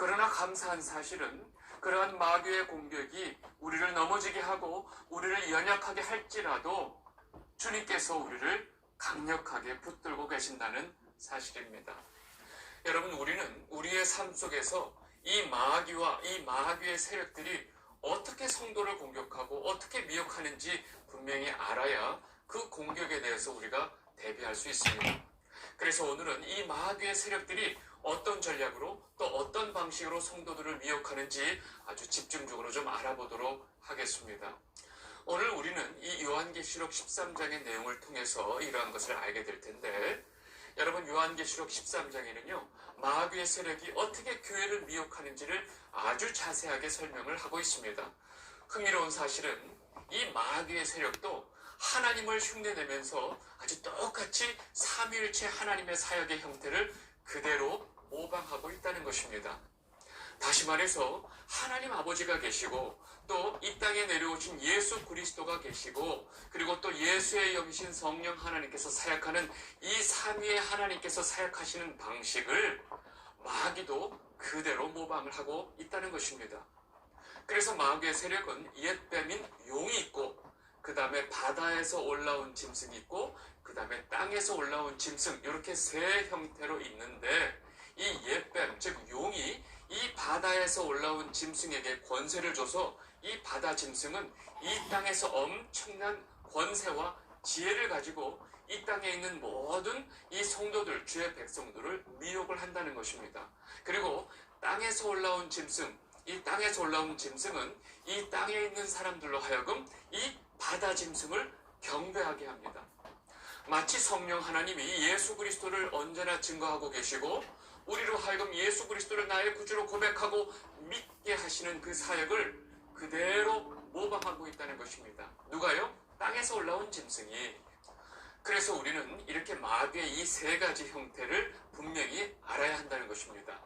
그러나 감사한 사실은 그러한 마귀의 공격이 우리를 넘어지게 하고 우리를 연약하게 할지라도 주님께서 우리를 강력하게 붙들고 계신다는 사실입니다. 여러분, 우리는 우리의 삶 속에서 이 마귀와 이 마귀의 세력들이 어떻게 성도를 공격하고 어떻게 미혹하는지 분명히 알아야 그 공격에 대해서 우리가 대비할 수 있습니다. 그래서 오늘은 이 마귀의 세력들이 어떤 전략으로 또 어떤 방식으로 성도들을 미혹하는지 아주 집중적으로 좀 알아보도록 하겠습니다. 오늘 우리는 이 요한계시록 13장의 내용을 통해서 이러한 것을 알게 될 텐데, 여러분, 요한계시록 13장에는요 마귀의 세력이 어떻게 교회를 미혹하는지를 아주 자세하게 설명을 하고 있습니다. 흥미로운 사실은 이 마귀의 세력도 하나님을 흉내내면서 아주 똑같이 삼위일체 하나님의 사역의 형태를 그대로 모방하고 있다는 것입니다. 다시 말해서 하나님 아버지가 계시고 또 이 땅에 내려오신 예수 그리스도가 계시고 그리고 또 예수의 영이신 성령 하나님께서 사역하는 이 삼위의 하나님께서 사역하시는 방식을 마귀도 그대로 모방을 하고 있다는 것입니다. 그래서 마귀의 세력은 옛뱀인 용이 있고 그 다음에 바다에서 올라온 짐승이 있고 그 다음에 땅에서 올라온 짐승, 이렇게 세 형태로 있는데 이 옛뱀, 즉 용이 이 바다에서 올라온 짐승에게 권세를 줘서 이 바다 짐승은 이 땅에서 엄청난 권세와 지혜를 가지고 이 땅에 있는 모든 이 성도들, 주의 백성들을 미혹을 한다는 것입니다. 그리고 땅에서 올라온 짐승, 이 땅에서 올라온 짐승은 이 땅에 있는 사람들로 하여금 이 바다 짐승을 경배하게 합니다. 마치 성령 하나님이 예수 그리스도를 언제나 증거하고 계시고 우리로 하여금 예수 그리스도를 나의 구주로 고백하고 믿게 하시는 그 사역을 그대로 모방하고 있다는 것입니다. 누가요? 땅에서 올라온 짐승이. 그래서 우리는 이렇게 마귀의 이 세 가지 형태를 분명히 알아야 한다는 것입니다.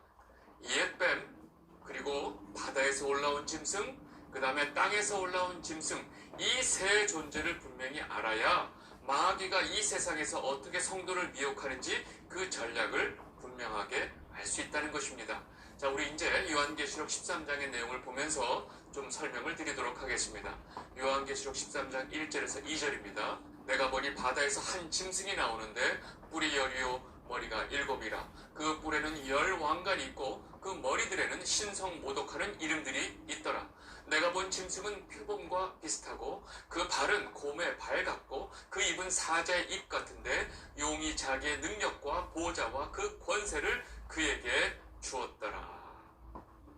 옛뱀, 그리고 바다에서 올라온 짐승, 그 다음에 땅에서 올라온 짐승, 이 세 존재를 분명히 알아야 마귀가 이 세상에서 어떻게 성도를 미혹하는지 그 전략을 분명하게 알 수 있다는 것입니다. 자, 우리 이제 요한계시록 13장의 내용을 보면서 좀 설명을 드리도록 하겠습니다. 요한계시록 13장 1절에서 2절입니다. 내가 보니 바다에서 한 짐승이 나오는데 뿔이 10이요 머리가 7이라. 그 뿔에는 10왕관이 있고 그 머리들에는 신성 모독하는 이름들이 있더라. 내가 본 짐승은 표범과 비슷하고 그 발은 곰의 발 같고 그 입은 사자의 입 같은데 용이 자기의 능력과 보좌와 그 권세를 그에게 주었더라.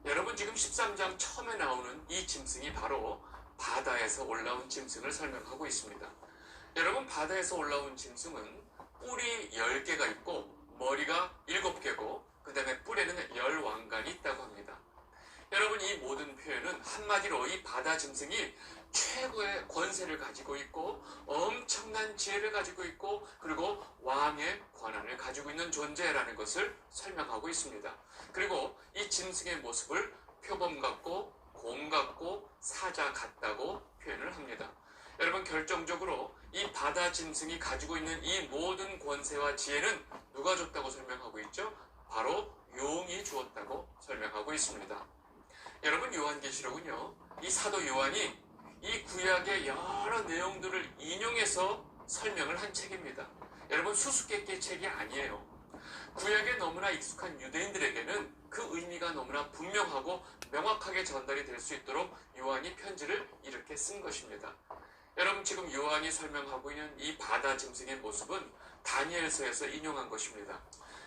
여러분, 지금 13장 처음에 나오는 이 짐승이 바로 바다에서 올라온 짐승을 설명하고 있습니다. 여러분, 바다에서 올라온 짐승은 뿔이 10개가 있고 머리가 7개고 그 다음에 뿔에는 10왕관이 있다고 합니다. 여러분, 이 모든 표현은 한마디로 이 바다 짐승이 최고의 권세를 가지고 있고 엄청난 지혜를 가지고 있고 그리고 왕의 권한을 가지고 있는 존재라는 것을 설명하고 있습니다. 그리고 이 짐승의 모습을 표범 같고 곰 같고 사자 같다고 표현을 합니다. 여러분, 결정적으로 이 바다 짐승이 가지고 있는 이 모든 권세와 지혜는 누가 줬다고 설명하고 있죠? 바로 용이 주었다고 설명하고 있습니다. 여러분, 요한계시록은요, 이 사도 요한이 이 구약의 여러 내용들을 인용해서 설명을 한 책입니다. 여러분, 수수께끼 책이 아니에요. 구약에 너무나 익숙한 유대인들에게는 그 의미가 너무나 분명하고 명확하게 전달이 될 수 있도록 요한이 편지를 이렇게 쓴 것입니다. 여러분, 지금 요한이 설명하고 있는 이 바다 짐승의 모습은 다니엘서에서 인용한 것입니다.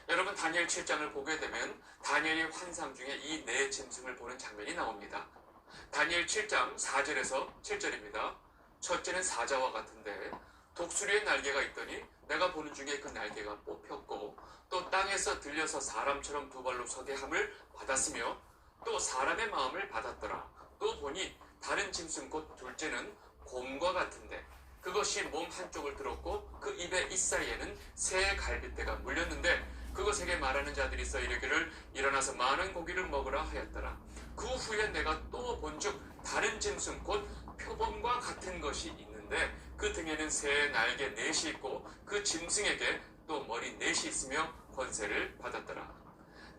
여러분, 다니엘 7장을 보게 되면 다니엘이 환상 중에 이 네 짐승을 보는 장면이 나옵니다. 다니엘 7장 4절에서 7절입니다. 첫째는 사자와 같은데 독수리의 날개가 있더니 내가 보는 중에 그 날개가 뽑혔고 또 땅에서 들려서 사람처럼 두 발로 서게 함을 받았으며 또 사람의 마음을 받았더라. 또 보니 다른 짐승 곧 둘째는 곰과 같은데 그것이 몸 한쪽을 들었고 그 입의 잇사이에는 새 갈빗대가 물렸는데 그것에게 말하는 자들이 써 이르기를 일어나서 많은 고기를 먹으라 하였더라. 그 후에 내가 또 본즉 다른 짐승 곧 표범과 같은 것이 있는데 그 등에는 새 날개 넷이 있고 그 짐승에게 또 머리 넷이 있으며 권세를 받았더라.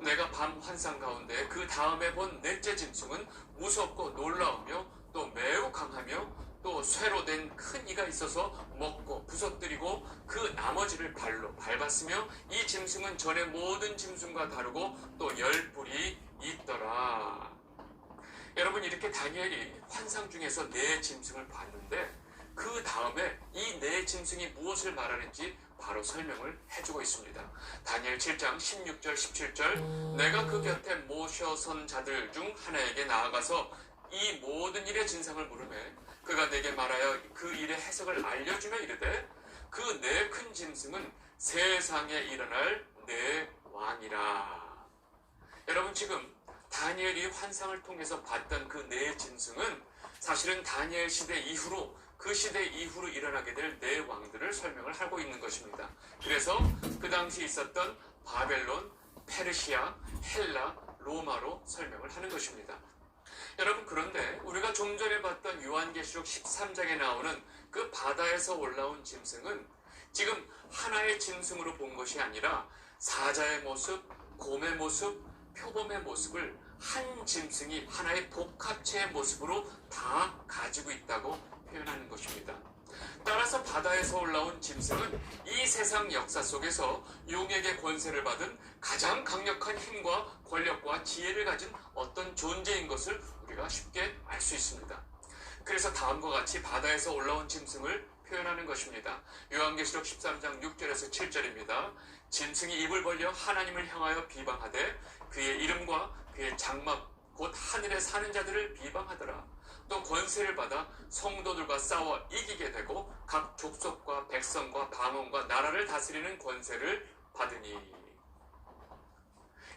내가 밤 환상 가운데 그 다음에 본 넷째 짐승은 무섭고 놀라우며 또 매우 강하며 또 쇠로 된 큰 이가 있어서 먹고 부서뜨리고 그 나머지를 발로 밟았으며 이 짐승은 전에 모든 짐승과 다르고 또 열 뿔이 있더라. 여러분, 이렇게 다니엘이 환상 중에서 네 짐승을 봤는데 그 다음에 이 네 짐승이 무엇을 말하는지 바로 설명을 해주고 있습니다. 다니엘 7장 16절 17절 내가 그 곁에 모셔선 자들 중 하나에게 나아가서 이 모든 일의 진상을 물으매 그가 내게 말하여 그 일의 해석을 알려주며 이르되 그 네 큰 짐승은 세상에 일어날 네 왕이라. 여러분, 지금 다니엘이 환상을 통해서 봤던 그 네 짐승은 사실은 다니엘 시대 이후로 그 시대 이후로 일어나게 될 네 왕들을 설명을 하고 있는 것입니다. 그래서 그 당시 있었던 바벨론, 페르시아, 헬라, 로마로 설명을 하는 것입니다. 여러분, 그런데 우리가 좀 전에 봤던 요한계시록 13장에 나오는 그 바다에서 올라온 짐승은 지금 하나의 짐승으로 본 것이 아니라 사자의 모습, 곰의 모습, 표범의 모습을 한 짐승이 하나의 복합체의 모습으로 다 가지고 있다고 표현하는 것입니다. 따라서 바다에서 올라온 짐승은 이 세상 역사 속에서 용에게 권세를 받은 가장 강력한 힘과 권력과 지혜를 가진 어떤 존재인 것을 우리가 쉽게 알 수 있습니다. 그래서 다음과 같이 바다에서 올라온 짐승을 표현하는 것입니다. 요한계시록 13장 6절에서 7절입니다. 짐승이 입을 벌려 하나님을 향하여 비방하되 그의 이름과 그의 장막 곧 하늘에 사는 자들을 비방하더라. 또 권세를 받아 성도들과 싸워 이기게 되고 각 족속과 백성과 방언과 나라를 다스리는 권세를 받으니.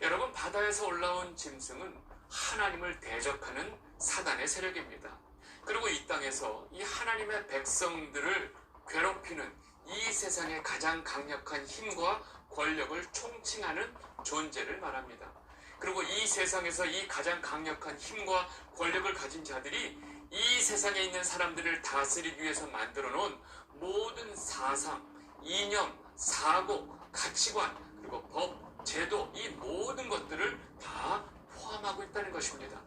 여러분, 바다에서 올라온 짐승은 하나님을 대적하는 사단의 세력입니다. 그리고 이 땅에서 이 하나님의 백성들을 괴롭히는 이 세상의 가장 강력한 힘과 권력을 총칭하는 존재를 말합니다. 그리고 이 세상에서 이 가장 강력한 힘과 권력을 가진 자들이 이 세상에 있는 사람들을 다스리기 위해서 만들어 놓은 모든 사상, 이념, 사고, 가치관, 그리고 법, 제도, 이 모든 것들을 다 포함하고 있다는 것입니다.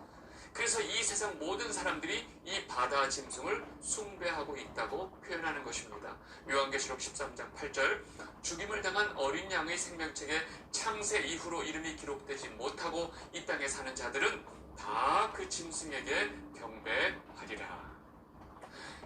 그래서 이 세상 모든 사람들이 이 바다 짐승을 숭배하고 있다고 표현하는 것입니다. 요한계시록 13장 8절 죽임을 당한 어린 양의 생명책에 창세 이후로 이름이 기록되지 못하고 이 땅에 사는 자들은 다 그 짐승에게 경배하리라.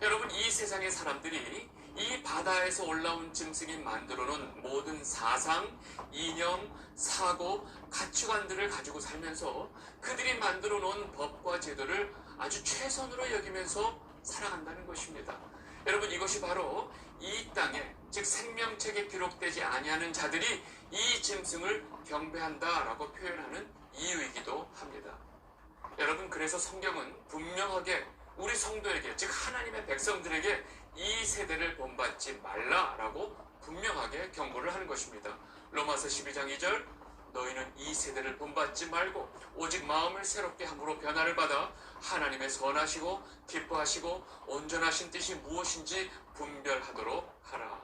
여러분, 이 세상의 사람들이 이 바다에서 올라온 짐승이 만들어 놓은 모든 사상, 이념, 사고, 가치관들을 가지고 살면서 그들이 만들어 놓은 법과 제도를 아주 최선으로 여기면서 살아간다는 것입니다. 여러분, 이것이 바로 이 땅에, 즉 생명책에 기록되지 아니하는 자들이 이 짐승을 경배한다라고 표현하는 이유이기도 합니다. 여러분, 그래서 성경은 분명하게 우리 성도에게, 즉 하나님의 백성들에게 이 세대를 본받지 말라라고 분명하게 경고를 하는 것입니다. 로마서 12장 2절 너희는 이 세대를 본받지 말고 오직 마음을 새롭게 함으로 변화를 받아 하나님의 선하시고 기뻐하시고 온전하신 뜻이 무엇인지 분별하도록 하라.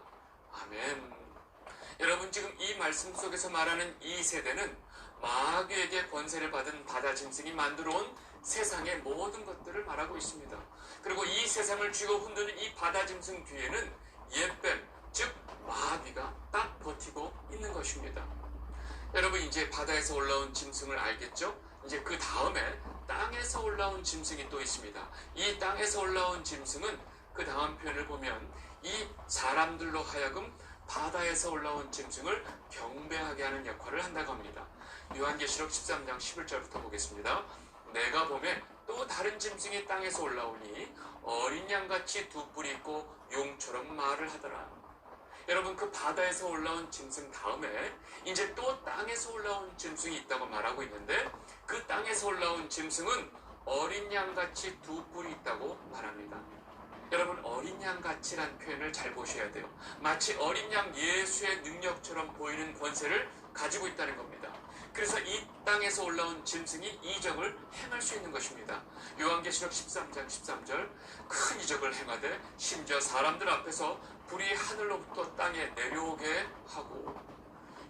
아멘. 여러분, 지금 이 말씀 속에서 말하는 이 세대는 마귀에게 권세를 받은 바다 짐승이 만들어온 세상의 모든 것들을 말하고 있습니다. 그리고 이 세상을 쥐고 흔드는 이 바다 짐승 뒤에는 옛뱀, 즉 마귀가 딱 버티고 있는 것입니다. 여러분, 이제 바다에서 올라온 짐승을 알겠죠? 이제 그 다음에 땅에서 올라온 짐승이 또 있습니다. 이 땅에서 올라온 짐승은 그 다음 표현을 보면 이 사람들로 하여금 바다에서 올라온 짐승을 경배하게 하는 역할을 한다고 합니다. 요한계시록 13장 11절부터 보겠습니다. 내가 보매 또 다른 짐승이 땅에서 올라오니 어린 양같이 두 뿔이 있고 용처럼 말을 하더라. 여러분, 그 바다에서 올라온 짐승 다음에 이제 또 땅에서 올라온 짐승이 있다고 말하고 있는데 그 땅에서 올라온 짐승은 어린 양같이 두 뿔이 있다고 말합니다. 여러분, 어린 양같이란 표현을 잘 보셔야 돼요. 마치 어린 양 예수의 능력처럼 보이는 권세를 가지고 있다는 겁니다. 그래서 이 땅에서 올라온 짐승이 이적을 행할 수 있는 것입니다. 요한계시록 13장 13절 큰 이적을 행하되 심지어 사람들 앞에서 불이 하늘로부터 땅에 내려오게 하고.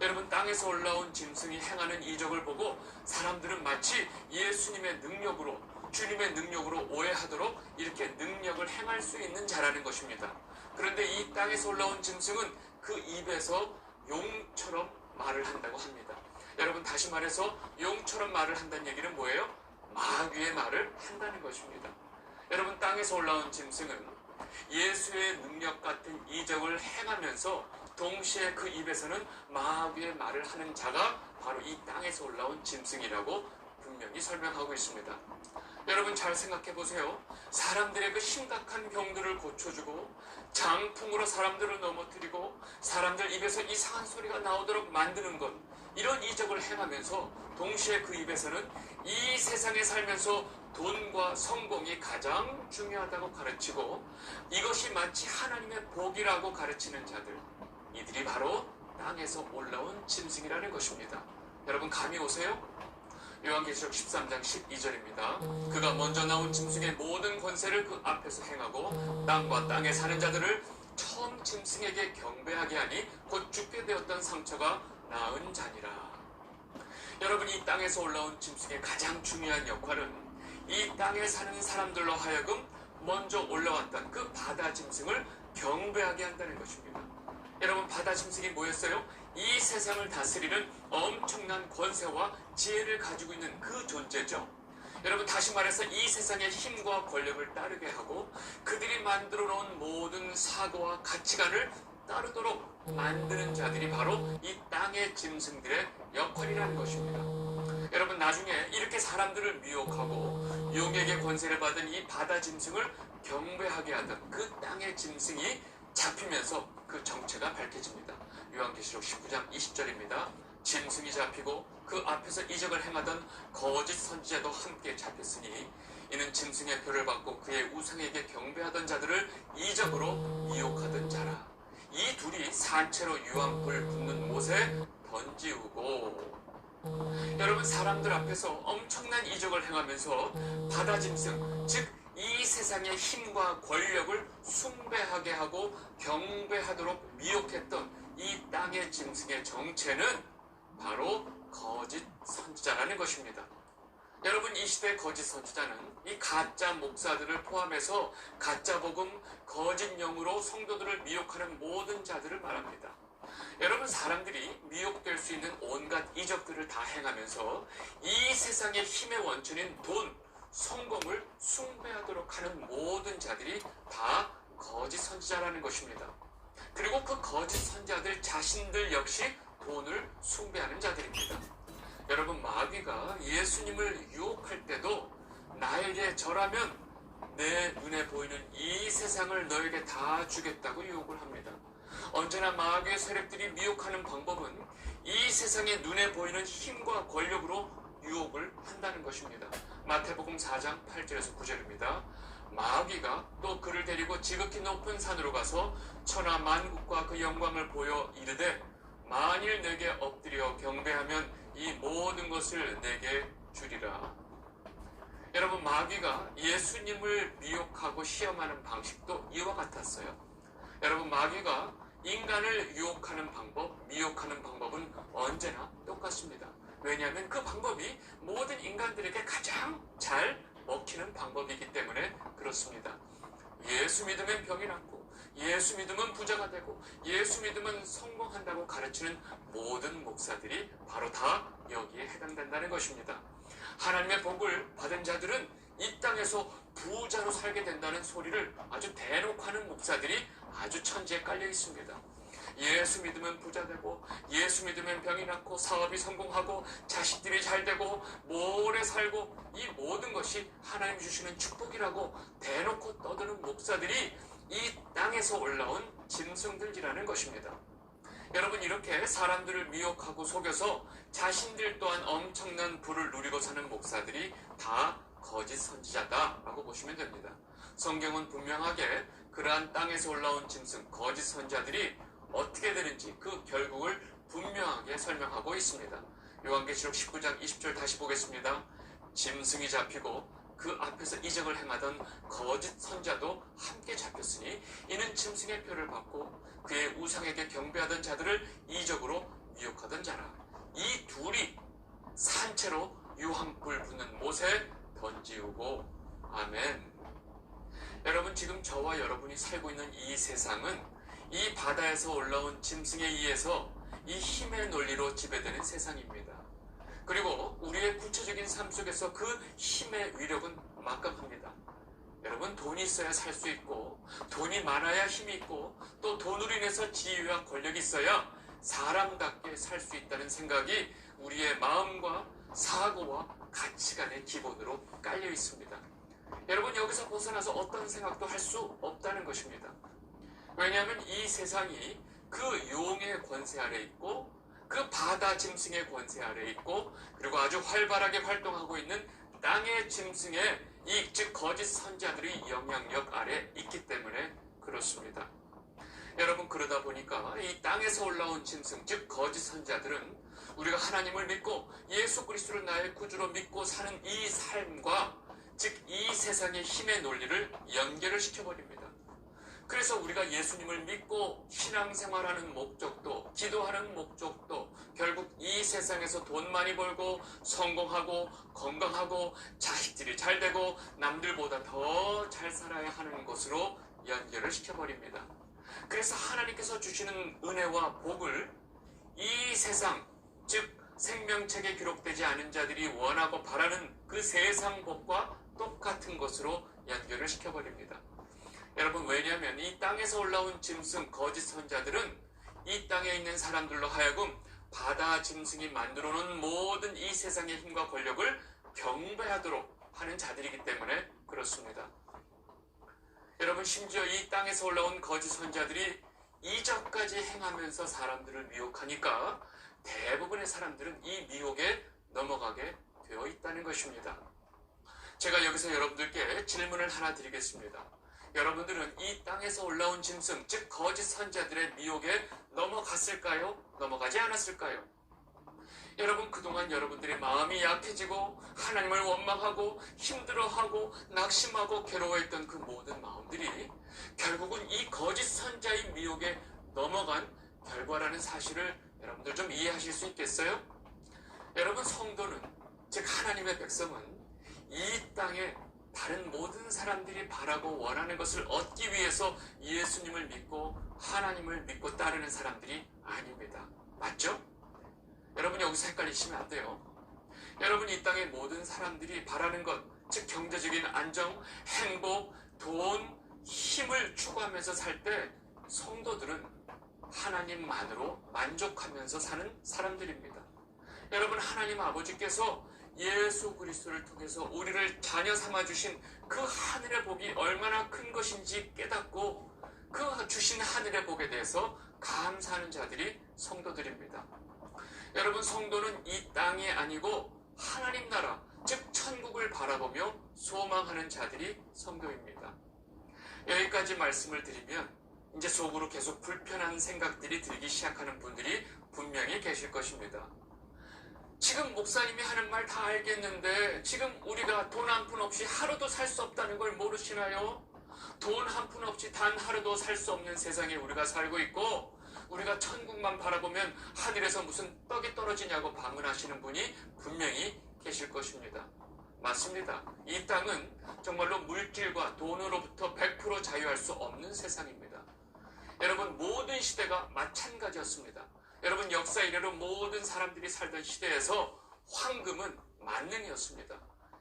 여러분, 땅에서 올라온 짐승이 행하는 이적을 보고 사람들은 마치 예수님의 능력으로, 주님의 능력으로 오해하도록 이렇게 능력을 행할 수 있는 자라는 것입니다. 그런데 이 땅에서 올라온 짐승은 그 입에서 용처럼 말을 한다고 합니다. 여러분, 다시 말해서 용처럼 말을 한다는 얘기는 뭐예요? 마귀의 말을 한다는 것입니다. 여러분, 땅에서 올라온 짐승은 예수의 능력 같은 이적을 행하면서 동시에 그 입에서는 마귀의 말을 하는 자가 바로 이 땅에서 올라온 짐승이라고 분명히 설명하고 있습니다. 여러분, 잘 생각해 보세요. 사람들의 그 심각한 병들을 고쳐주고 장풍으로 사람들을 넘어뜨리고 사람들 입에서 이상한 소리가 나오도록 만드는 것, 이런 이적을 행하면서 동시에 그 입에서는 이 세상에 살면서 돈과 성공이 가장 중요하다고 가르치고 이것이 마치 하나님의 복이라고 가르치는 자들, 이들이 바로 땅에서 올라온 짐승이라는 것입니다. 여러분, 감이 오세요? 요한계시록 13장 12절입니다. 그가 먼저 나온 짐승의 모든 권세를 그 앞에서 행하고 땅과 땅에 사는 자들을 처음 짐승에게 경배하게 하니 곧 죽게 되었던 상처가 나은 자니라. 여러분, 이 땅에서 올라온 짐승의 가장 중요한 역할은 이 땅에 사는 사람들로 하여금 먼저 올라왔던 그 바다 짐승을 경배하게 한다는 것입니다. 여러분, 바다 짐승이 뭐였어요? 이 세상을 다스리는 엄청난 권세와 지혜를 가지고 있는 그 존재죠. 여러분, 다시 말해서 이 세상의 힘과 권력을 따르게 하고 그들이 만들어 놓은 모든 사고와 가치관을 따르도록 만드는 자들이 바로 이 땅의 짐승들의 역할이라는 것입니다. 여러분, 나중에 이렇게 사람들을 미혹하고 용에게 권세를 받은 이 바다 짐승을 경배하게 하던 그 땅의 짐승이 잡히면서 그 정체가 밝혀집니다. 요한계시록 19장 20절입니다. 짐승이 잡히고 그 앞에서 이적을 행하던 거짓 선지자도 함께 잡혔으니 이는 짐승의 표를 받고 그의 우상에게 경배하던 자들을 이적으로 미혹하던 자라. 이 둘이 산채로 유황불 붙는 못에 던지우고. 여러분, 사람들 앞에서 엄청난 이적을 행하면서 바다 짐승, 즉 이 세상의 힘과 권력을 숭배하게 하고 경배하도록 미혹했던 이 땅의 짐승의 정체는 바로 거짓 선지자라는 것입니다. 여러분, 이 시대의 거짓 선지자는 이 가짜 목사들을 포함해서 가짜 복음, 거짓 영으로 성도들을 미혹하는 모든 자들을 말합니다. 여러분, 사람들이 미혹될 수 있는 온갖 이적들을 다 행하면서 이 세상의 힘의 원천인 돈, 성공을 숭배하도록 하는 모든 자들이 다 거짓 선지자라는 것입니다. 그리고 그 거짓 선지자들 자신들 역시 돈을 숭배하는 자들입니다. 여러분, 마귀가 예수님을 유혹할 때도 나에게 절하면 내 눈에 보이는 이 세상을 너에게 다 주겠다고 유혹을 합니다. 언제나 마귀의 세력들이 미혹하는 방법은 이 세상의 눈에 보이는 힘과 권력으로 유혹을 한다는 것입니다. 마태복음 4장 8절에서 9절입니다. 마귀가 또 그를 데리고 지극히 높은 산으로 가서 천하 만국과 그 영광을 보여 이르되 만일 내게 엎드려 경배하면 이 모든 것을 내게 주리라. 여러분, 마귀가 예수님을 미혹하고 시험하는 방식도 이와 같았어요. 여러분, 마귀가 인간을 유혹하는 방법, 미혹하는 방법은 언제나 똑같습니다. 왜냐하면 그 방법이 모든 인간들에게 가장 잘 먹히는 방법이기 때문에 그렇습니다. 예수 믿으면 병이 낫고 예수 믿으면 부자가 되고 예수 믿으면 성공한다고 가르치는 모든 목사들이 바로 다 여기에 해당된다는 것입니다. 하나님의 복을 받은 자들은 이 땅에서 부자로 살게 된다는 소리를 아주 대놓고 하는 목사들이 아주 천지에 깔려 있습니다. 예수 믿으면 부자 되고 예수 믿으면 병이 낫고 사업이 성공하고 자식들이 잘 되고 오래 살고 이 모든 것이 하나님 주시는 축복이라고 대놓고 떠드는 목사들이 이 땅에서 올라온 짐승들이라는 것입니다. 여러분, 이렇게 사람들을 미혹하고 속여서 자신들 또한 엄청난 부를 누리고 사는 목사들이 다 거짓 선지자다라고 보시면 됩니다. 성경은 분명하게 그러한 땅에서 올라온 짐승, 거짓 선지자들이 어떻게 되는지 그 결국을 분명하게 설명하고 있습니다. 요한계시록 19장 20절 다시 보겠습니다. 짐승이 잡히고 그 앞에서 이적을 행하던 거짓 선지자도 함께 잡혔으니 이는 짐승의 표를 받고 그의 우상에게 경배하던 자들을 이적으로 미혹하던 자라. 이 둘이 산채로 유황불 붙는 못에 던지우고. 아멘. 여러분, 지금 저와 여러분이 살고 있는 이 세상은 이 바다에서 올라온 짐승에 의해서 이 힘의 논리로 지배되는 세상입니다. 그리고 우리의 구체적인 삶 속에서 그 힘의 위력은 막강합니다. 여러분, 돈이 있어야 살 수 있고, 돈이 많아야 힘이 있고, 또 돈으로 인해서 지위와 권력이 있어야 사람답게 살 수 있다는 생각이 우리의 마음과 사고와 가치관의 기본으로 깔려 있습니다. 여러분, 여기서 벗어나서 어떤 생각도 할 수 없다는 것입니다. 왜냐하면 이 세상이 그 용의 권세 아래 있고, 그 바다 짐승의 권세 아래 있고, 그리고 아주 활발하게 활동하고 있는 땅의 짐승의 즉 거짓 선자들의 영향력 아래 있기 때문에 그렇습니다. 여러분, 그러다 보니까 이 땅에서 올라온 짐승, 즉 거짓 선자들은 우리가 하나님을 믿고 예수 그리스도를 나의 구주로 믿고 사는 이 삶과, 즉 이 세상의 힘의 논리를 연결을 시켜버립니다. 그래서 우리가 예수님을 믿고 신앙생활하는 목적도, 기도하는 목적도 결국 이 세상에서 돈 많이 벌고 성공하고 건강하고 자식들이 잘 되고 남들보다 더 잘 살아야 하는 것으로 연결을 시켜버립니다. 그래서 하나님께서 주시는 은혜와 복을 이 세상, 즉 생명책에 기록되지 않은 자들이 원하고 바라는 그 세상 복과 똑같은 것으로 연결을 시켜버립니다. 여러분, 왜냐하면 이 땅에서 올라온 짐승 거짓 선자들은 이 땅에 있는 사람들로 하여금 바다 짐승이 만들어 놓은 모든 이 세상의 힘과 권력을 경배하도록 하는 자들이기 때문에 그렇습니다. 여러분, 심지어 이 땅에서 올라온 거짓 선자들이 이적까지 행하면서 사람들을 미혹하니까 대부분의 사람들은 이 미혹에 넘어가게 되어 있다는 것입니다. 제가 여기서 여러분들께 질문을 하나 드리겠습니다. 여러분들은 이 땅에서 올라온 짐승, 즉 거짓 선자들의 미혹에 넘어갔을까요? 넘어가지 않았을까요? 여러분, 그동안 여러분들의 마음이 약해지고 하나님을 원망하고 힘들어하고 낙심하고 괴로워했던 그 모든 마음들이 결국은 이 거짓 선자의 미혹에 넘어간 결과라는 사실을 여러분들 좀 이해하실 수 있겠어요? 여러분, 성도는, 즉 하나님의 백성은 이 땅에 다른 모든 사람들이 바라고 원하는 것을 얻기 위해서 예수님을 믿고 하나님을 믿고 따르는 사람들이 아닙니다. 맞죠? 여러분, 여기서 헷갈리시면 안 돼요. 여러분, 이 땅의 모든 사람들이 바라는 것, 즉 경제적인 안정, 행복, 돈, 힘을 추구하면서 살 때 성도들은 하나님만으로 만족하면서 사는 사람들입니다. 여러분, 하나님 아버지께서 예수 그리스도를 통해서 우리를 자녀 삼아주신 그 하늘의 복이 얼마나 큰 것인지 깨닫고 그 주신 하늘의 복에 대해서 감사하는 자들이 성도들입니다. 여러분, 성도는 이 땅이 아니고 하나님 나라, 즉 천국을 바라보며 소망하는 자들이 성도입니다. 여기까지 말씀을 드리면 이제 속으로 계속 불편한 생각들이 들기 시작하는 분들이 분명히 계실 것입니다. 지금 목사님이 하는 말 다 알겠는데 지금 우리가 돈 한 푼 없이 하루도 살 수 없다는 걸 모르시나요? 돈 한 푼 없이 단 하루도 살 수 없는 세상에 우리가 살고 있고, 우리가 천국만 바라보면 하늘에서 무슨 떡이 떨어지냐고 반문하시는 분이 분명히 계실 것입니다. 맞습니다. 이 땅은 정말로 물질과 돈으로부터 100% 자유할 수 없는 세상입니다. 여러분, 모든 시대가 마찬가지였습니다. 여러분, 역사 이래로 모든 사람들이 살던 시대에서 황금은 만능이었습니다.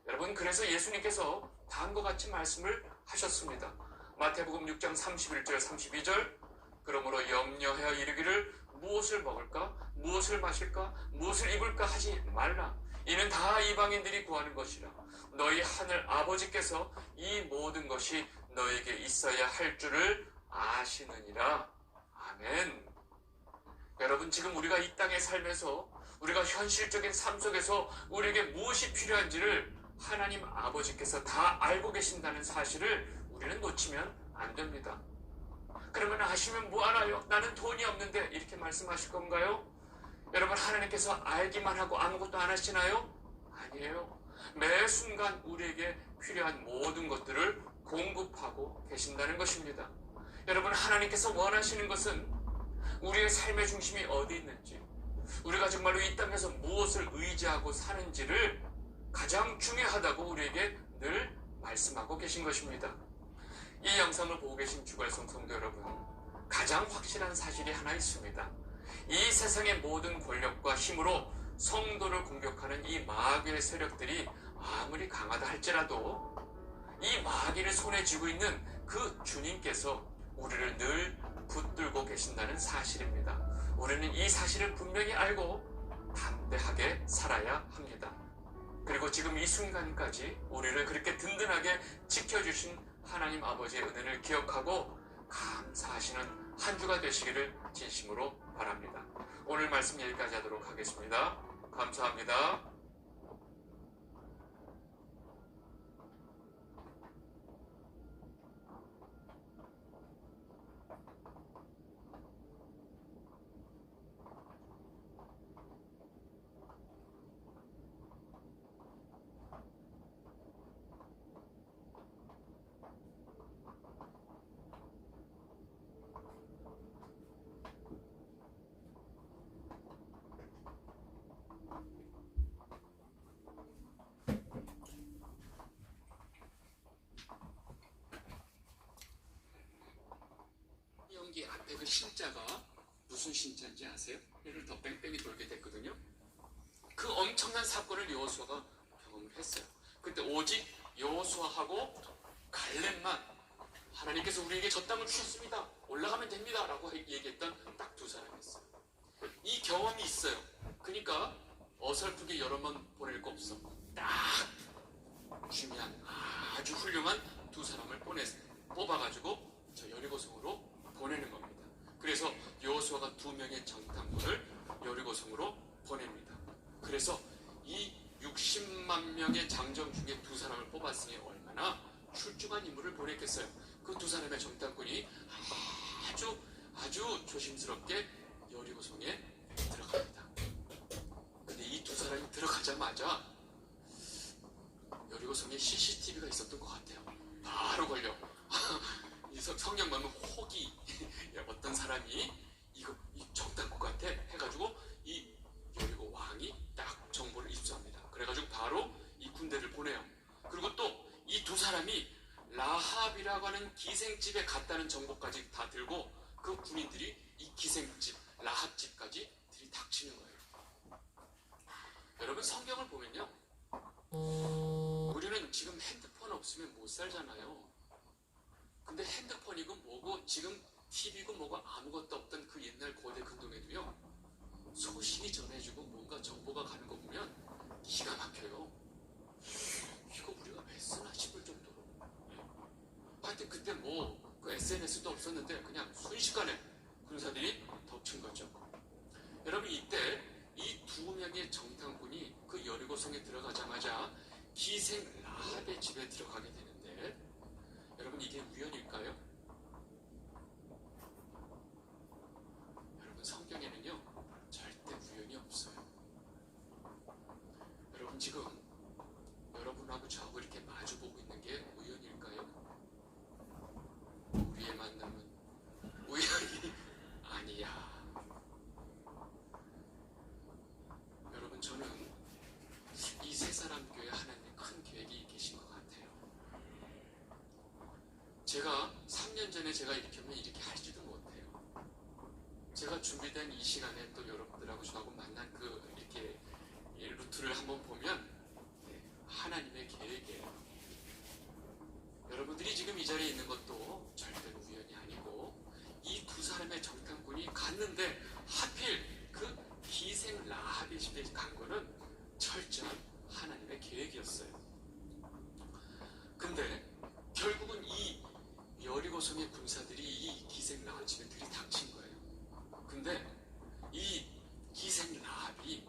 여러분, 그래서 예수님께서 다음과 같이 말씀을 하셨습니다. 마태복음 6장 31절 32절, 그러므로 염려하여 이르기를 무엇을 먹을까, 무엇을 마실까, 무엇을 입을까 하지 말라. 이는 다 이방인들이 구하는 것이라. 너희 하늘 아버지께서 이 모든 것이 너에게 있어야 할 줄을 아시느니라. 아멘. 여러분, 지금 우리가 이 땅에 살면서 우리가 현실적인 삶 속에서 우리에게 무엇이 필요한지를 하나님 아버지께서 다 알고 계신다는 사실을 우리는 놓치면 안 됩니다. 그러면 하시면 뭐하나요? 나는 돈이 없는데, 이렇게 말씀하실 건가요? 여러분, 하나님께서 알기만 하고 아무것도 안 하시나요? 아니에요. 매 순간 우리에게 필요한 모든 것들을 공급하고 계신다는 것입니다. 여러분, 하나님께서 원하시는 것은 우리의 삶의 중심이 어디 있는지, 우리가 정말로 이 땅에서 무엇을 의지하고 사는지를 가장 중요하다고 우리에게 늘 말씀하고 계신 것입니다. 이 영상을 보고 계신 주갈성 성도 여러분, 가장 확실한 사실이 하나 있습니다. 이 세상의 모든 권력과 힘으로 성도를 공격하는 이 마귀의 세력들이 아무리 강하다 할지라도 이 마귀를 손에 쥐고 있는 그 주님께서 우리를 늘 붙들고 계신다는 사실입니다. 우리는 이 사실을 분명히 알고 담대하게 살아야 합니다. 그리고 지금 이 순간까지 우리를 그렇게 든든하게 지켜주신 하나님 아버지의 은혜를 기억하고 감사하시는 한 주가 되시기를 진심으로 바랍니다. 오늘 말씀 여기까지 하도록 하겠습니다. 감사합니다. 여기 앞에 그 신자가 무슨 신자인지 아세요? 얘를 더 뺑뺑이 돌게 됐거든요. 그 엄청난 사건을 여호수아가 경험을 했어요. 그때 오직 여호수아하고 갈렙만 하나님께서 우리에게 저 땅을 주셨습니다. 올라가면 됩니다. 라고 얘기했던 딱 두 사람이었어요. 이 경험이 있어요. 그러니까 어설프게 여러 번 보낼 거 없어. 딱 중요한 아주 훌륭한 두 사람을 뽑아가지고 저 여리고성으로 보내는 겁니다. 그래서 여호수아가 2명의 정탐꾼을 여리고성으로 보냅니다. 그래서 이 60만 명의 장정 중에 두 사람을 뽑았으니 얼마나 출중한 인물을 보냈겠어요. 그 두 사람의 정탐꾼이 아주 조심스럽게 여리고성에 들어갑니다. 근데 이 두 사람이 들어가자마자 여리고성에 CCTV가 있었던 것 같아요. 바로 걸려. 이 성경 보면 혹이 어떤 사람이 이 정탐꾼한테 해가지고 이 여리고 왕이 딱 정보를 입수합니다. 그래가지고 바로 이 군대를 보내요. 그리고 또 이 두 사람이 라합이라고 하는 기생집에 갔다는 정보까지 다 들고 그 군인들이 이 기생집 라합집까지 들이닥치는 거예요. 여러분 성경을 보면요, 우리는 지금 핸드폰 없으면 못 살잖아요. 근데 핸드폰이고 뭐고 지금 TV고 뭐고 아무것도 없던 그 옛날 고대 근동에도요, 소식이 전해지고 뭔가 정보가 가는 거 보면 기가 막혀요. 이거 우리가 왜 쓰나 싶을 정도로. 하여튼 그때 그 SNS도 없었는데 그냥 순식간에 군사들이 덮친 거죠. 여러분 이때 이 2명의 정탐꾼이 그 여리고성에 들어가자마자 기생 라합의 집에 들어가게 되는데, 여러분 이게 우연일까요? 여러분 성경에는요 절대 우연이 없어요. 여러분 지금 여러분하고 저하고 이렇게 마주보고 있는 게 우연일까요? 우리의 만남은 우연이 아니야. 여러분 저는 이 세 사람 교회 하나님의 큰 계획이 계신 것 같아요. 제가 3년 전에 제가 이렇게 하면 이렇게 할지도 못해요. 제가 준비된 이 시간에 또 여러분들하고 저하고 만난 이렇게 루트를 한번 보면 하나님의 계획이에요. 여러분들이 지금 이 자리에 있는 것도 절대로 우연이 아니고 이 두 사람의 정탐꾼이 갔는데 하필 그 기생 라합의 집에 간 거는 철저한 하나님의 계획이었어요. 근데 결국은 이 여리고성의 군사들이 이 기생 라합 집에 들이닥친 거예요. 근데 이 기생 라합이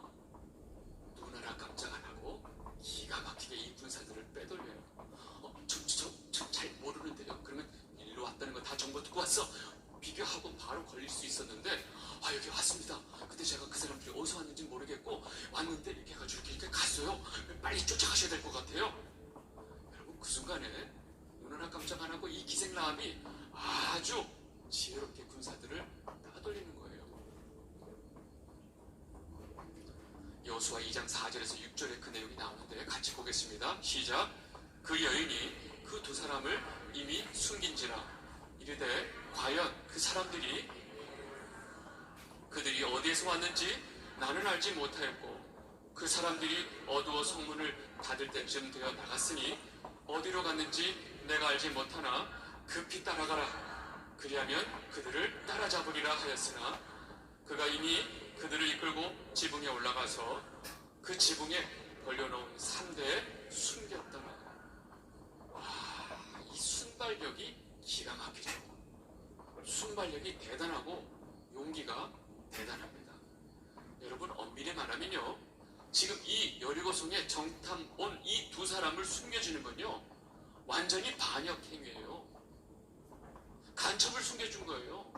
눈하나 깜짝 안 하고 기가 막히게 이 군사들을 빼돌려요. 저 잘 모르는데요. 그러면 일로 왔다는 거 다 정보 듣고 왔어. 비교하고 바로 걸릴 수 있었는데, 여기 왔습니다. 근데 제가 그 사람들이 어디서 왔는지 모르겠고 왔는데 이렇게 해가지고 이렇게 갔어요. 빨리 쫓아가셔야 될 것 같아요. 여러분 그 순간에 눈 하나 깜짝 안 하고 이 기생 라합이 아주 지혜롭게 군사들을 따돌리는 거예요. 여호수아 2장 4절에서 6절에 그 내용이 나오는데 같이 보겠습니다. 시작. 그 여인이 그 두 사람을 이미 숨긴지라 이르되 과연 그 사람들이 그들이 어디에서 왔는지 나는 알지 못하였고 그 사람들이 어두워 성문을 닫을 때쯤 되어 나갔으니 어디로 갔는지 내가 알지 못하나 급히 따라가라. 그리하면 그들을 따라잡으리라 하였으나 그가 이미 그들을 이끌고 지붕에 올라가서 그 지붕에 벌려놓은 3대에 숨겼더라. 와, 이 순발력이 기가 막히죠. 순발력이 대단하고 용기가 대단합니다. 여러분 엄밀히 말하면요, 지금 이 여리고성에 정탐 온 이 두 사람을 숨겨주는 건요 완전히 반역 행위예요. 간첩을 숨겨준 거예요.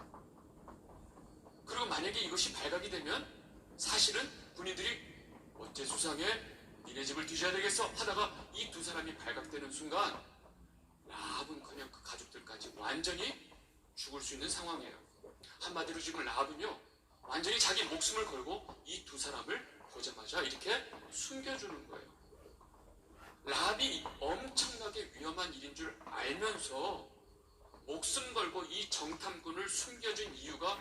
그리고 만약에 이것이 발각이 되면 사실은 군인들이 어째 수상해? 니네 집을 뒤져야 되겠어 하다가 이 두 사람이 발각되는 순간 라합은커녕 그 가족들까지 완전히 죽을 수 있는 상황이에요. 한마디로 지금 라합은요 완전히 자기 목숨을 걸고 이 두 사람을 보자마자 이렇게 숨겨주는 거예요. 라합이 엄청나게 위험한 일인 줄 알면서 목숨 걸고 이 정탐꾼을 숨겨준 이유가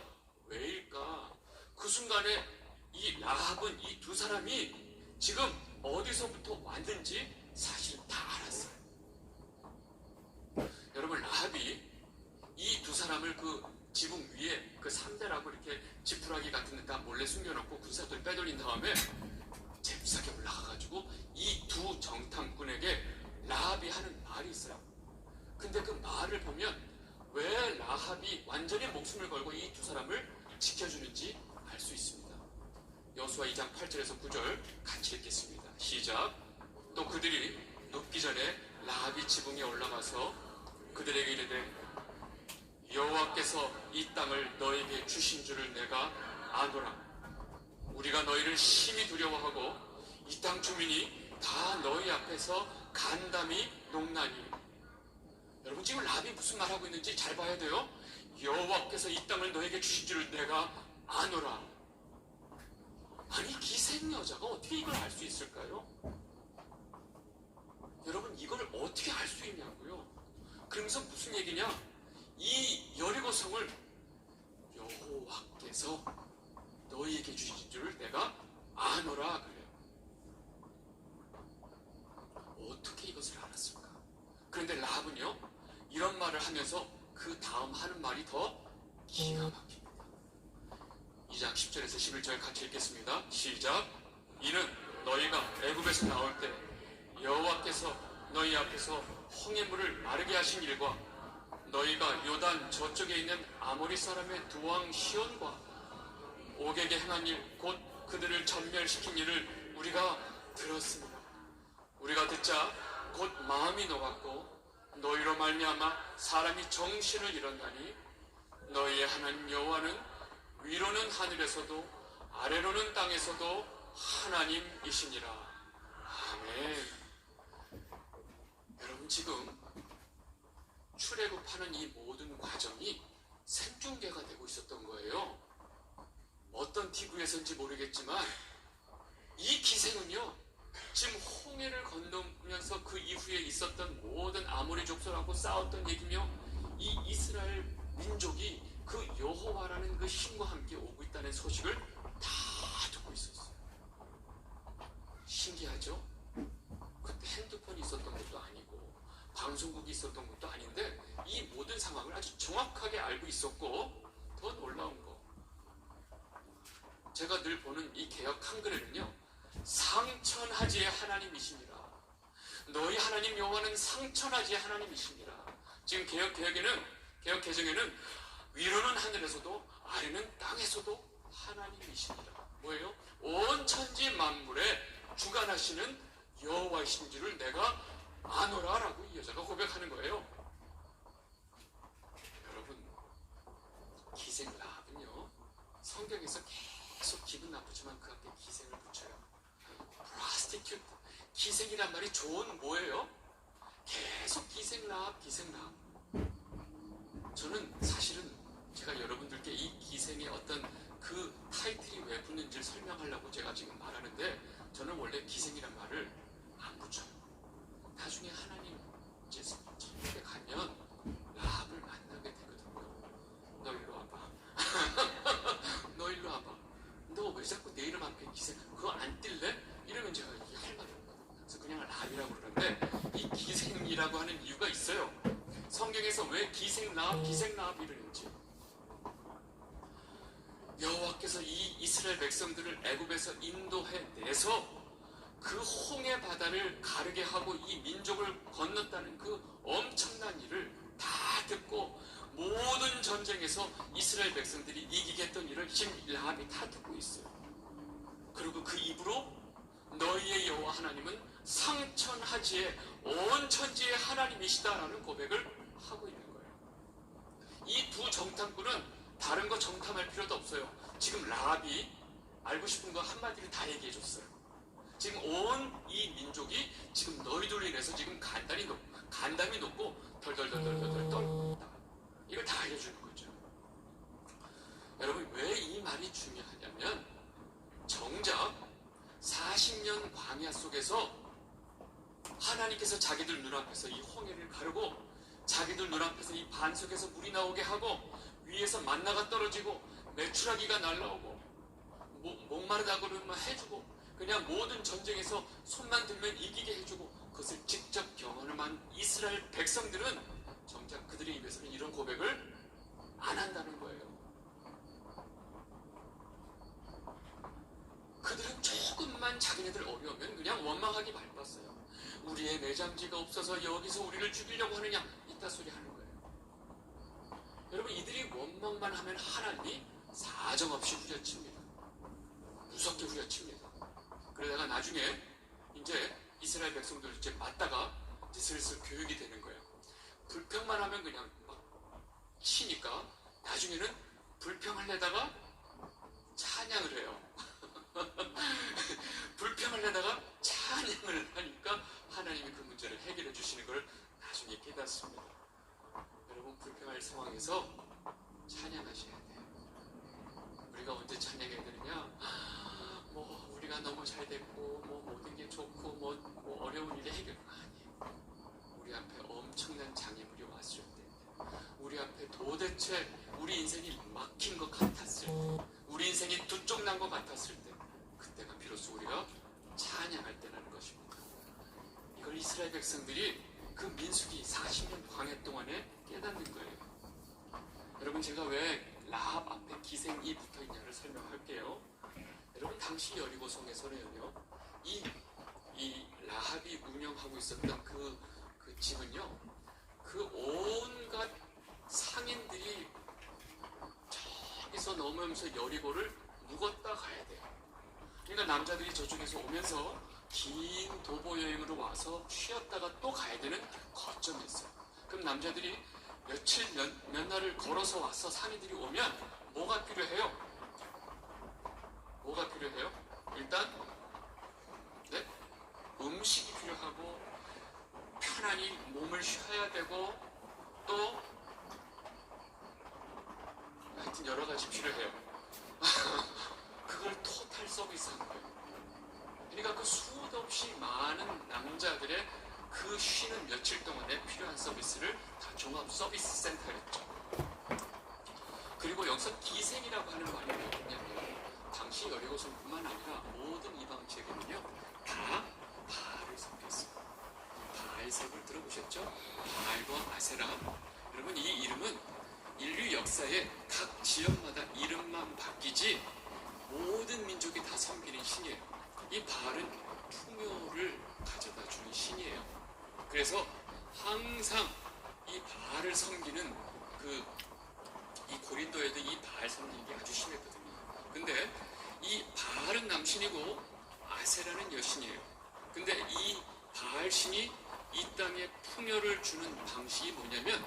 왜일까? 그 순간에 이 라합은 이 두 사람이 지금 어디서부터 왔는지 사실은 다 알았어요. 여러분 라합이 이 두 사람을 그 지붕 위에 그 3대라고 이렇게 지푸라기 같은 데다 몰래 숨겨놓고 군사들 빼돌린 다음에 잽싸게 올라가가지고 이 두 정탐꾼에게 라합이 하는 말이 있어요. 근데 그 말을 보면 왜 라합이 완전히 목숨을 걸고 이 두 사람을 지켜주는지 알 수 있습니다. 여호수아 2장 8절에서 9절 같이 읽겠습니다. 시작. 또 그들이 눕기 전에 라합이 지붕에 올라가서 그들에게 이르되 여호와께서 이 땅을 너에게 주신 줄을 내가 아노라. 우리가 너희를 심히 두려워하고 이 땅 주민이 다 너희 앞에서 간담이 녹나니. 여러분 지금 라합이 무슨 말하고 있는지 잘 봐야 돼요. 여호와께서 이 땅을 너에게 주신 줄을 내가 아노라. 아니 기생 여자가 어떻게 이걸 알 수 있을까요? 여러분 이걸 어떻게 알 수 있냐고요. 그러면서 무슨 얘기냐, 이 여리고성을 여호와께서 너희에게 주신 줄을 내가 아노라 그래요. 어떻게 이것을 알았을까? 그런데 라합은요 이런 말을 하면서 그 다음 하는 말이 더 기가 막힙니다. 2장 10절에서 11절 같이 읽겠습니다. 시작. 이는 너희가 애굽에서 나올 때 여호와께서 너희 앞에서 홍해물을 마르게 하신 일과 너희가 요단 저쪽에 있는 아모리 사람의 두 왕 시온과 옥에게 행한 일 곧 그들을 전멸시킨 일을 우리가 들었습니다. 우리가 듣자 곧 마음이 녹았고 너희로 말미암아 사람이 정신을 잃었나니 너희의 하나님 여호와는 위로는 하늘에서도 아래로는 땅에서도 하나님이시니라. 아멘. 여러분 지금 출애굽하는 이 모든 과정이 생중계가 되고 있었던 거예요. 어떤 TV에서인지 모르겠지만 이 기생은요 지금 홍해를 건너면서 그 이후에 있었던 모든 아모리 족속하고 싸웠던 얘기며 이 이스라엘 민족이 그 여호와라는 그 힘과 함께 오고 있다는 소식을 다 듣고 있었어요. 신기하죠? 그때 핸드폰이 있었던 것도 아니고 방송국이 있었던 것도 아닌데 이 모든 상황을 아주 정확하게 알고 있었고, 더 놀라운 거, 제가 늘 보는 이 개역 한글에는요 상천하지의 하나님이시니라. 너희 하나님 여호와는 상천하지의 하나님이시니라. 지금 개역 개정에는 위로는 하늘에서도 아래는 땅에서도 하나님이시니라. 뭐예요? 온 천지 만물에 주관하시는 여호와이신 줄을 내가 아노라라고 이 여자가 고백하는 거예요. 여러분 기생 라합은요 성경에서 계속 기분 나쁘지만 그 앞에 기생을 붙여요. prostitute, 기생이란 말이 좋은 뭐예요? 계속 기생 라합. 저는 사실은 제가 여러분들께 이 기생의 어떤 그 타이틀이 왜 붙는지를 설명하려고 제가 지금 말하는데, 저는 원래 기생이란 말을 안 붙여요. 나중에 하나님 이제 천국에 가면 라합을 만나게 되거든요. 너 일로 와봐. 너 일로 와봐. 너 왜 자꾸 내 이름 앞에 기생, 그거 안 뛸래? 이러면 제가 이게 할 말이 없거든요. 그래서 그냥 라합이라고 그러는데, 이 기생이라고 하는 이유가 있어요. 성경에서 왜 기생 라합 이러는지. 여호와께서 이 이스라엘 백성들을 애굽에서 인도해내서 그 홍해 바다를 가르게 하고 이 민족을 건넜다는 그 엄청난 일을 다 듣고, 모든 전쟁에서 이스라엘 백성들이 이기게 했던 일을 지금 라합이 다 듣고 있어요. 그리고 그 입으로 너희의 여호와 하나님은 상천하지에 온 천지의 하나님이시다라는 고백을 하고 있는 거예요. 이 두 정탐꾼은 다른 거 정탐할 필요도 없어요. 지금 라합이 알고 싶은 거 한마디로 다 얘기해 줬어요. 지금 온 이 민족이 지금 너희들로 인해서 지금 간담이 높고 덜덜덜덜덜 떨고 있다. 이걸 다 알려주는 거죠. 여러분, 왜 이 말이 중요하냐면, 정작 40년 광야 속에서 하나님께서 자기들 눈앞에서 이 홍해를 가르고, 자기들 눈앞에서 이 반석에서 물이 나오게 하고, 위에서 만나가 떨어지고 메추라기가 날라오고 목마르다고 그러면 해주고, 그냥 모든 전쟁에서 손만 들면 이기게 해주고, 그것을 직접 경험한 이스라엘 백성들은 정작 그들의 입에서는 이런 고백을 안 한다는 거예요. 그들은 조금만 자기네들 어려우면 그냥 원망하기 바빴어요. 우리의 매장지가 없어서 여기서 우리를 죽이려고 하느냐, 이따 소리 하는 거예요. 여러분, 이들이 원망만 하면 하나님이 사정없이 후려칩니다. 무섭게 후려칩니다. 그러다가 나중에 이제 이스라엘 백성들 이제 맞다가 이제 슬슬 교육이 되는 거예요. 불평만 하면 그냥 막 치니까 나중에는 불평하려다가 찬양을 해요. 불평하려다가 찬양을 하니까 하나님이 그 문제를 해결해 주시는 걸 나중에 깨닫습니다. 여러분, 불평할 상황에서 찬양하셔야 돼요. 우리가 언제 찬양해야 되느냐? 뭐 우리가 너무 잘 됐고, 뭐 모든 게 좋고, 뭐 어려운 일이 해결, 아니에요. 우리 앞에 엄청난 장애물이 왔을 때, 우리 앞에 도대체 우리 인생이 막힌 것 같았을 때, 우리 인생이 두 쪽 난 것 같았을 때, 그때가 비로소 우리가 찬양할 때라는 것입니다. 이걸 이스라엘 백성들이 그 민수기 40년 광야 동안에 깨닫는 거예요. 여러분, 제가 왜 라합 앞에 기생이 붙어있냐를 설명할게요. 여러분, 당시 여리고성에서는요, 이 라합이 운영하고 있었던 그 집은요, 그 온갖 상인들이 저기서 넘으면서 여리고를 묵었다 가야 돼요. 그러니까 남자들이 저쪽에서 오면서 긴 도보 여행으로 와서 쉬었다가 또 가야 되는 거점이 있어요. 그럼 남자들이 몇 날을 걸어서 와서 상인들이 오면 뭐가 필요해요? 뭐가 필요해요? 일단 네? 음식이 필요하고, 편안히 몸을 쉬어야 되고, 또 하여튼 여러 가지 필요해요. 그걸 토탈 서비스하는 거예요. 그러니까 그 수도 없이 많은 남자들의 그 쉬는 며칠 동안에 필요한 서비스를 다 종합 서비스 센터였죠. 그리고 여기서 기생이라고 하는 말이 뭐냐면, 당시 여리고성뿐만 아니라 모든 이방 지역에는요, 다 바알을 섬겼어요. 바알색을 들어보셨죠? 바알과 아세라. 여러분, 이 이름은 인류 역사에 각 지역마다 이름만 바뀌지 모든 민족이 다 섬기는 신이에요. 이 바알은 풍요를 가져다 주는 신이에요. 그래서 항상 이 바알을 섬기는 이 고린도에도 이 바알 섬기는 게 아주 심했거든요. 근데 이 바알은 남신이고 아세라는 여신이에요. 근데 이 바알 신이 이 땅에 풍요를 주는 방식이 뭐냐면,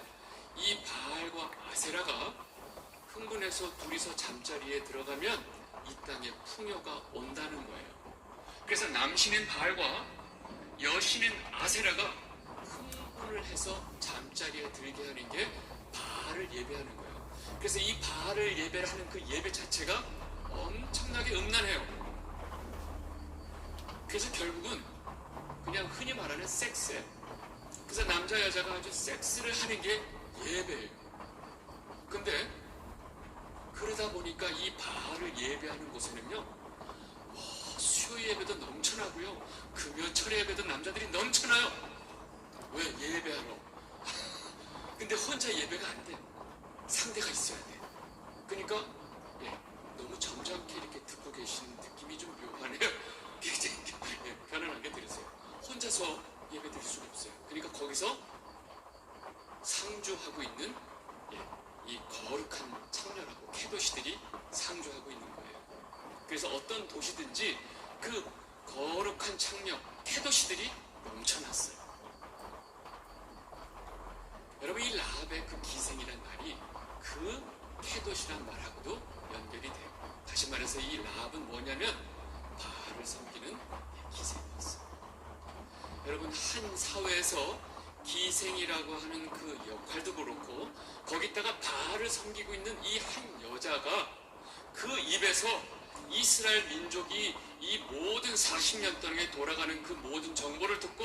이 바알과 아세라가 흥분해서 둘이서 잠자리에 들어가면 이 땅에 풍요가 온다는 거예요. 그래서 남신인 바알과 여신인 아세라가 흥분을 해서 잠자리에 들게 하는 게 바알을 예배하는 거예요. 그래서 이 바알을 예배하는 그 예배 자체가 엄청나게 음란해요. 그래서 결국은 그냥 흔히 말하는 섹스예요. 그래서 남자 여자가 아주 섹스를 하는 게 예배예요. 근데 그러다 보니까 이 바알을 예배하는 곳에는요, 수요 예배도 넘쳐나고요, 금요철 예배도 남자들이 넘쳐나요. 왜? 예배하러. 근데 혼자 예배가 안 돼. 상대가 있어야 돼. 그러니까 너무 점잖게 이렇게 듣고 계시는 느낌이 좀 묘하네요. 편안하게 들으세요. 혼자서 예배 드릴 수가 없어요. 그러니까 거기서 상주하고 있는 이 거룩한 창녀라고 캐도시들이 상주하고 있는 거예요. 그래서 어떤 도시든지 그 거룩한 창녀 캐도시들이 넘쳐났어요. 여러분, 이 라합의 그 기생이란 말이 그 캐도시란 말하고도 연결이 돼요. 다시 말해서 이 라합은 뭐냐면 바알을 섬기는 기생이었어요. 여러분, 한 사회에서 기생이라고 하는 그 역할도 그렇고, 거기다가 바알을 섬기고 있는 이 한 여자가 그 입에서 이스라엘 민족이 이 모든 40년 동안에 돌아가는 그 모든 정보를 듣고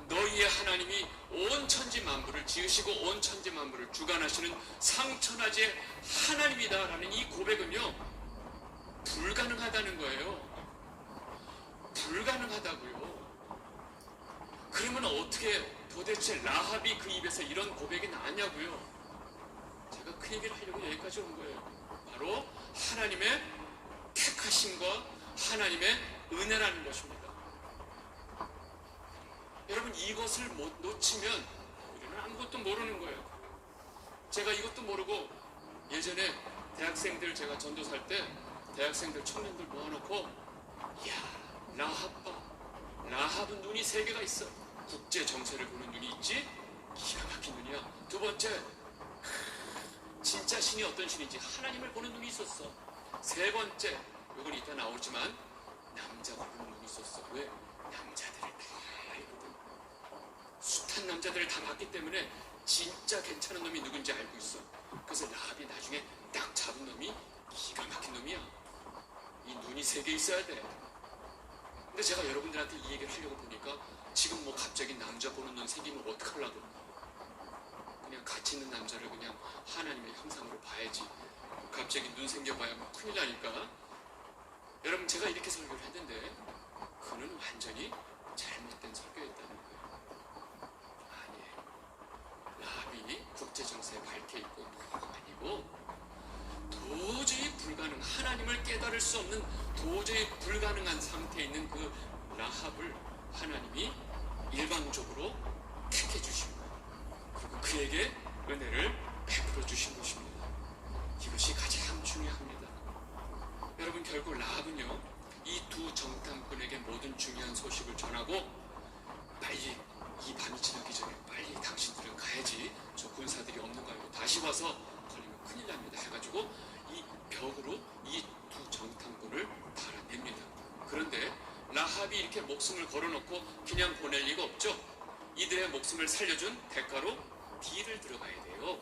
너희의 하나님이 온 천지 만물을 지으시고 온 천지 만물을 주관하시는 상천하지의 하나님이다라는 이 고백은요, 불가능하다는 거예요. 불가능하다고요. 그러면 어떻게 도대체 라합이 그 입에서 이런 고백이 나냐고요. 제가 그 얘기를 하려고 여기까지 온 거예요. 바로 하나님의 택하심과 하나님의 은혜라는 것입니다. 여러분, 이것을 못 놓치면 우리는 아무것도 모르는 거예요. 제가 이것도 모르고 예전에 대학생들, 제가 전도살 때 대학생들, 청년들 모아놓고, 이야, 라합 봐. 라합은 눈이 3개가 있어. 국제 정세를 보는 눈이 있지? 기가 막힌 눈이야. 두 번째, 진짜 신이 어떤 신인지 하나님을 보는 눈이 있었어. 세 번째, 이건 이따 나오지만 남자가 보는 눈이 있었어. 왜? 남자들을 다 알거든. 숱한 남자들을 다 봤기 때문에 진짜 괜찮은 놈이 누군지 알고 있어. 그래서 라합이 나중에 딱 잡은 놈이 기가 막힌 놈이야. 이 눈이 3개 있어야 돼. 근데 제가 여러분들한테 이 얘기를 하려고 보니까 지금 뭐 갑자기 남자 보는 눈 생기면 어떡하려고. 그냥 가치 있는 남자를 그냥 하나님의 형상으로 봐야지. 갑자기 눈 생겨봐야 뭐 큰일 나니까. 여러분, 제가 이렇게 설교를 했는데 그는 완전히 잘못된 설교였다는 거예요. 아니에요. 라합이 국제정세에 밝혀있고 아니고, 도저히 불가능, 하나님을 깨달을 수 없는 도저히 불가능한 상태에 있는 그 라합을 하나님이 일방적으로 택해 주신 거예요. 그리고 그에게 은혜를 베풀어 주신 것입니다. 이것이 가장 중요합니다. 여러분, 결국 라합은요, 이 두 정탐꾼에게 모든 중요한 소식을 전하고, 빨리 이 밤이 지나기 전에 빨리 당신들은 가야지, 저 군사들이 없는 거 알고 다시 와서 걸리면 큰일 납니다 해가지고 이 벽으로 이 두 정탐꾼을 달아냅니다. 그런데 라합이 이렇게 목숨을 걸어놓고 그냥 보낼 리가 없죠. 이들의 목숨을 살려준 대가로 딜을 들어가야 돼요.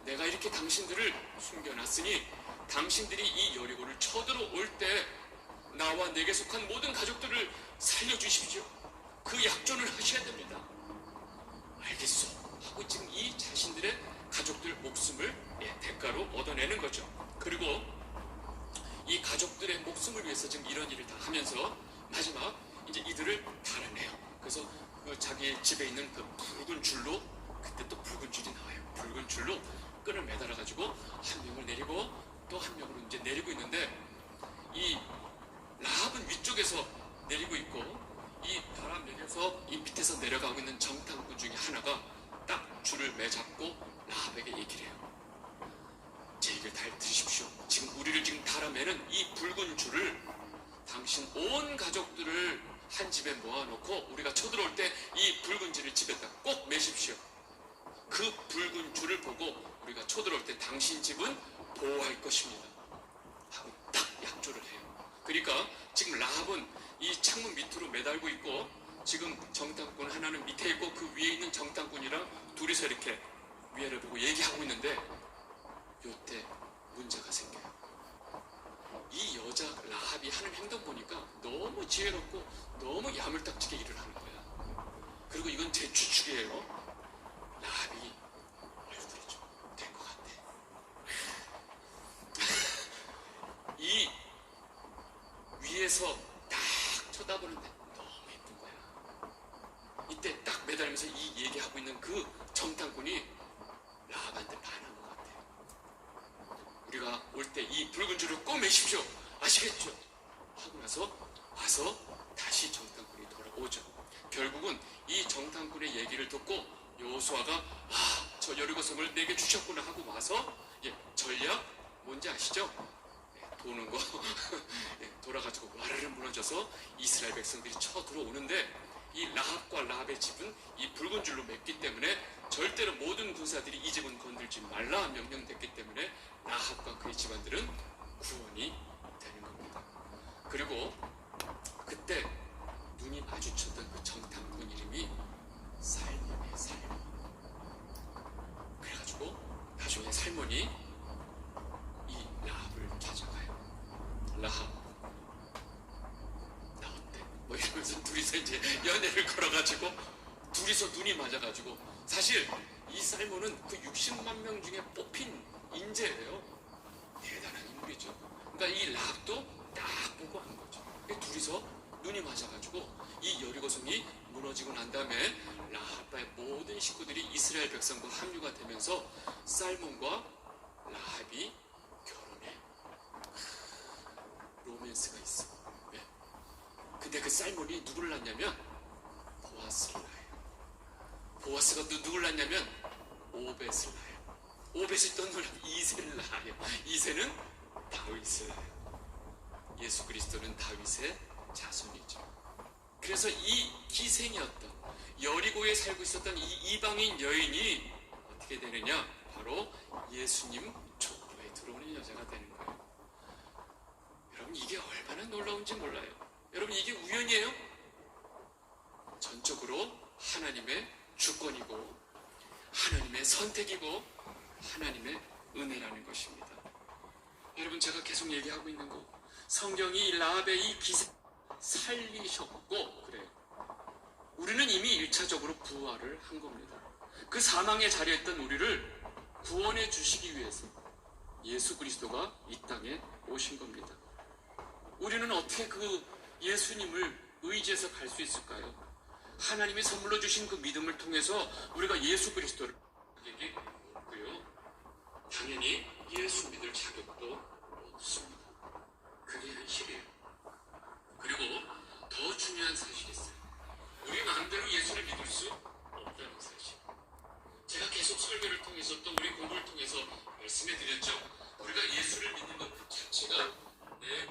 내가 이렇게 당신들을 숨겨놨으니 당신들이 이 여리고를 쳐들어올 때 나와 내게 속한 모든 가족들을 살려주십시오. 그 약조를 하셔야 됩니다. 알겠소 하고 지금 이 자신들의 가족들 목숨을 대가로 얻어내는 거죠. 그리고 이 가족들의 목숨을 위해서 지금 이런 일을 다 하면서 마지막 이제 이들을 달아내요. 그래서 그 자기 집에 있는 그 붉은 줄로, 그때 또 붉은 줄이 나와요. 붉은 줄로 끈을 매달아가지고 한 명을 내리고 또 한 명으로 이제 내리고 있는데, 이 라합은 위쪽에서 내리고 있고 이 바람 내려서 이 밑에서 내려가고 있는 정탐꾼 중에 하나가 딱 줄을 매잡고 라합에게 얘기를 해요. 제 얘기를 잘 들으십시오. 지금 우리를 지금 달아매는 이 붉은 줄을 당신 온 가족들을 한 집에 모아놓고 우리가 쳐들어올 때 이 붉은 줄을 집에다 꼭 매십시오. 그 붉은 줄을 보고 우리가 쳐들어올 때 당신 집은 보호할 것입니다 하고 딱 약조를 해요. 그러니까 지금 라합은 이 창문 밑으로 매달고 있고, 지금 정탐꾼 하나는 밑에 있고 그 위에 있는 정탐꾼이랑 둘이서 이렇게 위에를 보고 얘기하고 있는데, 요때 문제가 생겨요. 여자 라합이 하는 행동 보니까 너무 지혜롭고 너무 야물딱지게 일을 하는 거야. 그리고 이건 제 추측이에요. 라합이 얼굴이 좀 된 것 같아. 이 위에서 딱 쳐다보는데 너무 예쁜 거야. 이때 딱 매달리면서 이 얘기하고 있는 그 정탐꾼이 라합한테 반한 것 같아요. 우리가 올 때 이 붉은 줄을 꼭 매십시오. 아시겠죠? 하고 나서 와서 다시 정탐꾼이 돌아오죠. 결국은 이 정탐꾼의 얘기를 듣고 여호수아가 저 여리고성을 내게 주셨구나 하고 와서 전략 뭔지 아시죠? 도는 거 돌아가지고 와르르 무너져서 이스라엘 백성들이 쳐들어오는데 이 라합과 라합의 집은 이 붉은 줄로 맺기 때문에 절대로 모든 군사들이 이 집은 건들지 말라 명령됐기 때문에 라합과 그의 집안들은 구원이 되는 겁니다. 그리고 그때 눈이 마주쳤던 그 정탐꾼 이름이 살몬이에요. 살몬. 그래가지고 나중에 살몬이 이 라합을 찾아가요. 라합, 나 어때? 뭐 이러면서 둘이서 이제 연애를 걸어가지고 둘이서 눈이 맞아가지고 사실 이 살몬은 그 60만 명 중에 뽑힌 인재예요. 대단한 인물이죠. 그러니까 이 라합도 딱 보고 한 거죠. 둘이서 눈이 맞아가지고 이 여리고성이 무너지고 난 다음에 라합의 모든 식구들이 이스라엘 백성과 합류가 되면서 살몬과 라합이 결혼해. 로맨스가 있어. 왜? 근데 그 살몬이 누구를 낳냐면 보아스를 낳아요. 보아스가 누구를 낳냐면 오벳을 낳아요. 오벳이 또 누구냐면 이새를 낳아요. 이새는 다윗을 낳아요. 예수 그리스도는 다윗의 자손이죠. 그래서 이 기생이었던 여리고에 살고 있었던 이 이방인 여인이 어떻게 되느냐? 바로 예수님 족보에 들어오는 여자가 되는 거예요. 여러분 이게 얼마나 놀라운지 몰라요. 여러분 이게 우연이에요? 전적으로 하나님의 주권이고 하나님의 선택이고 하나님의 은혜라는 것입니다. 여러분 제가 계속 얘기하고 있는 거 성경이 라합의 이 기생 살리셨고 그래요. 우리는 이미 1차적으로 부활을 한 겁니다. 그 사망의 자리에 있던 우리를 구원해 주시기 위해서 예수 그리스도가 이 땅에 오신 겁니다. 우리는 어떻게 그 예수님을 의지해서 갈 수 있을까요? 하나님이 선물로 주신 그 믿음을 통해서 우리가 예수 그리스도를 에게 없고요. 당연히 예수 믿을 자격도 없습니다. 그게 현실이에요. 그리고 더 중요한 사실이 있어요. 우리 마음대로 예수를 믿을 수 없다는 사실. 제가 계속 설교를 통해서 또 우리 공부를 통해서 말씀해 드렸죠. 우리가 예수를 믿는 것 자체가 내